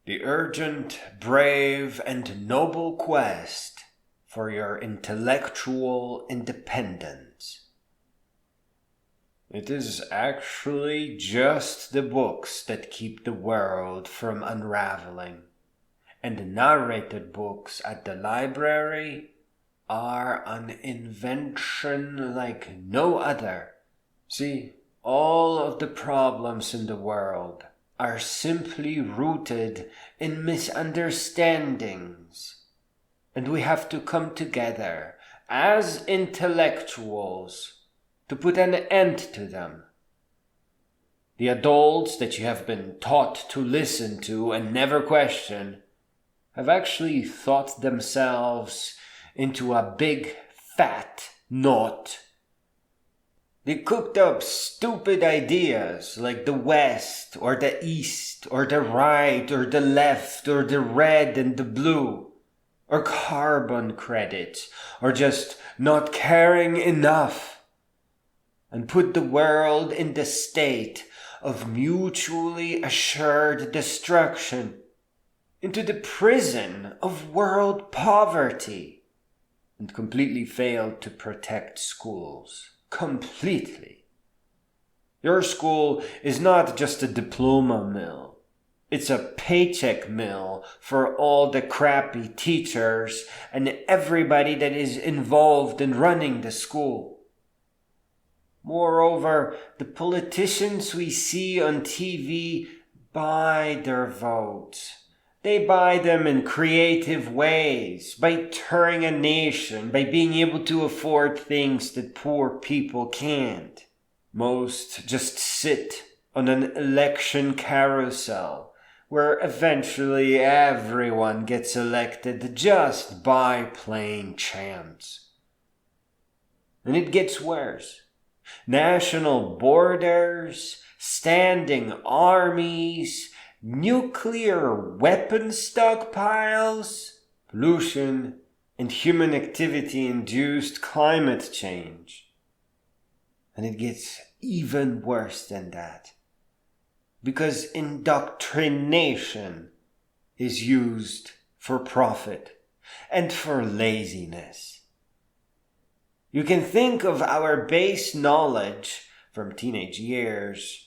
the urgent, brave, and noble quest for your intellectual independence. It is actually just the books that keep the world from unraveling, and the narrated books at the library are an invention like no other. See, all of the problems in the world are simply rooted in misunderstandings, and we have to come together as intellectuals to put an end to them. The adults that you have been taught to listen to and never question have actually thought themselves into a big fat knot. They cooked up stupid ideas like the West or the East or the right or the left or the red and the blue, or carbon credits, or just not caring enough, and put the world in the state of mutually assured destruction, into the prison of world poverty, and completely failed to protect schools. Completely. Your school is not just a diploma mill. It's a paycheck mill for all the crappy teachers and everybody that is involved in running the school. Moreover, the politicians we see on TV buy their votes. They buy them in creative ways, by touring a nation, by being able to afford things that poor people can't. Most just sit on an election carousel, where eventually everyone gets elected just by plain chance. And it gets worse. National borders, standing armies, nuclear weapon stockpiles, pollution, and human activity-induced climate change. And it gets even worse than that, because indoctrination is used for profit and for laziness. You can think of our base knowledge from teenage years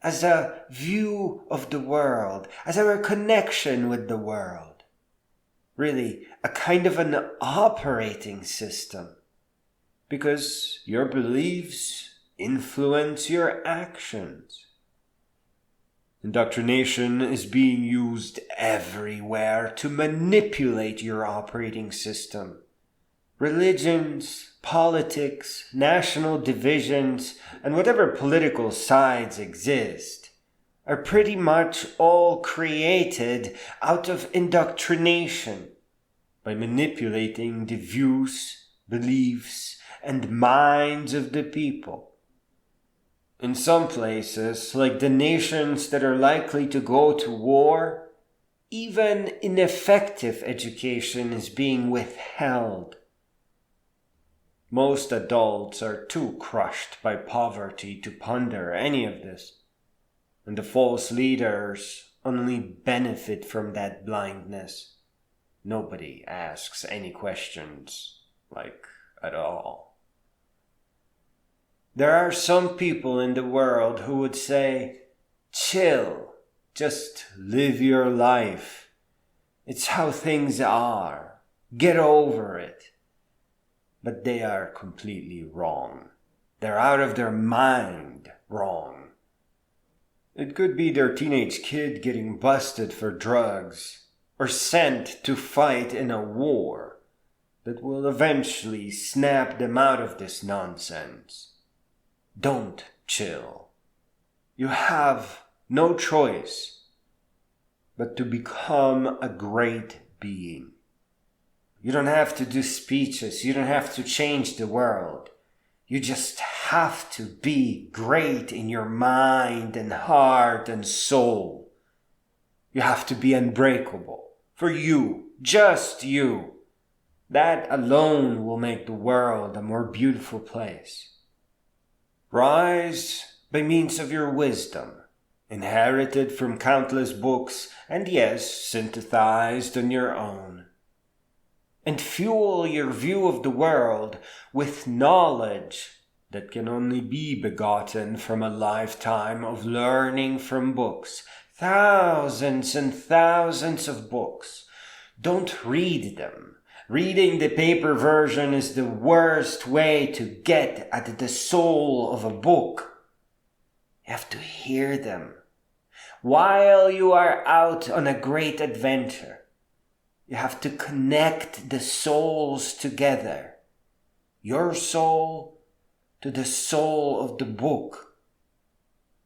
as a view of the world, as our connection with the world. Really, a kind of an operating system, because your beliefs influence your actions. Indoctrination is being used everywhere to manipulate your operating system. Religions, politics, national divisions, and whatever political sides exist are pretty much all created out of indoctrination, by manipulating the views, beliefs, and minds of the people. In some places, like the nations that are likely to go to war, even ineffective education is being withheld. Most adults are too crushed by poverty to ponder any of this, and the false leaders only benefit from that blindness. Nobody asks any questions, at all. There are some people in the world who would say, chill, just live your life. It's how things are. Get over it. But they are completely wrong. They're out of their mind wrong. It could be their teenage kid getting busted for drugs, or sent to fight in a war that will eventually snap them out of this nonsense. Don't chill. You have no choice but to become a great being. You don't have to do speeches. You don't have to change the world. You just have to be great in your mind and heart and soul. You have to be unbreakable. For you, just you. That alone will make the world a more beautiful place. Rise by means of your wisdom inherited from countless books, and yes, synthesized on your own. And fuel your view of the world with knowledge that can only be begotten from a lifetime of learning from books, thousands and thousands of books. Don't read them. Reading the paper version is the worst way to get at the soul of a book. You have to hear them. While you are out on a great adventure, you have to connect the souls together. Your soul to the soul of the book.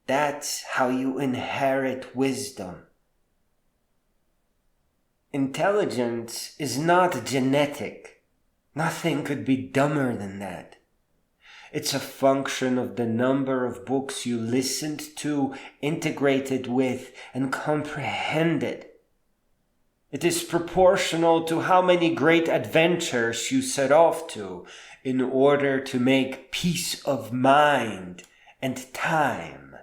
That's how you inherit wisdom. Intelligence is not genetic. Nothing could be dumber than that. It's a function of the number of books you listened to, integrated with, and comprehended. It is proportional to how many great adventures you set off to in order to make peace of mind and time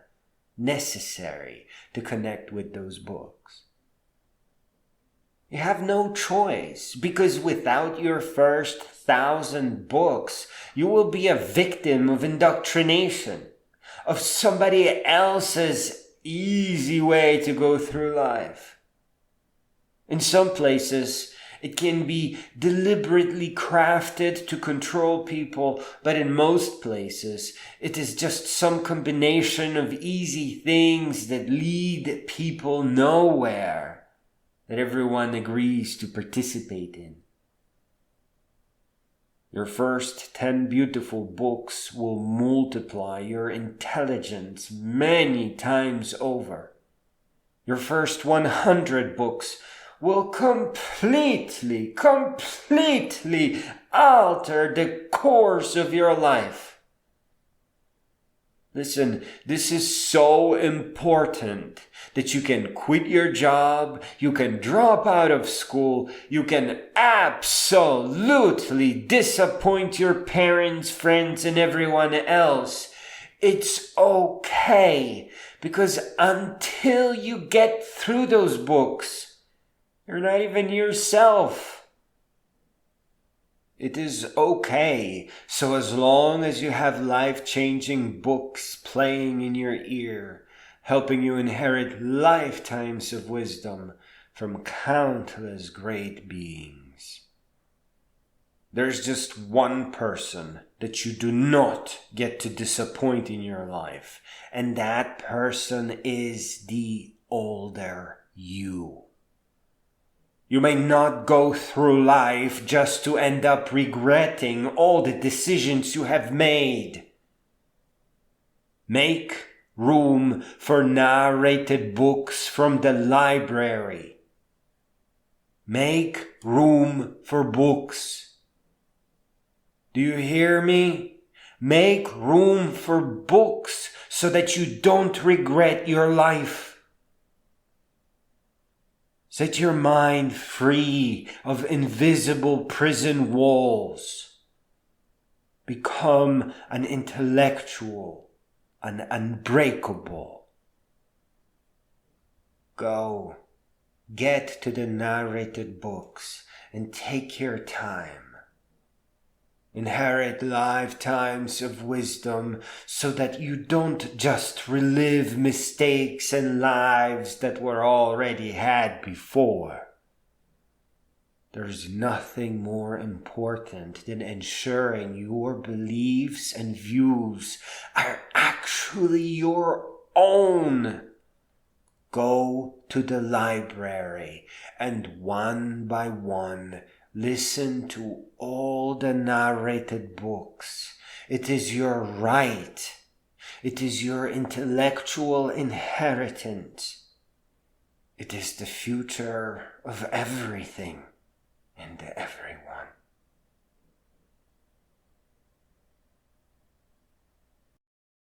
necessary to connect with those books. You have no choice, because without your first 1,000 books, you will be a victim of indoctrination, of somebody else's easy way to go through life. In some places, it can be deliberately crafted to control people, but in most places, it is just some combination of easy things that lead people nowhere, that everyone agrees to participate in. Your first 10 beautiful books will multiply your intelligence many times over. Your first 100 books will completely alter the course of your life. Listen, this is so important that you can quit your job, you can drop out of school, you can absolutely disappoint your parents, friends, and everyone else. It's okay, because until you get through those books, you're not even yourself. It is okay, so as long as you have life-changing books playing in your ear, helping you inherit lifetimes of wisdom from countless great beings. There's just one person that you do not get to disappoint in your life, and that person is the older you. You may not go through life just to end up regretting all the decisions you have made. Make room for narrated books from the library. Make room for books. Do you hear me? Make room for books so that you don't regret your life. Set your mind free of invisible prison walls. Become an intellectual, an unbreakable. Go, get to the narrated books and take your time. Inherit lifetimes of wisdom so that you don't just relive mistakes and lives that were already had before. There's nothing more important than ensuring your beliefs and views are actually your own. Go to the library and one by one listen to all the narrated books. It is your right. It is your intellectual inheritance. It is the future of everything and everyone.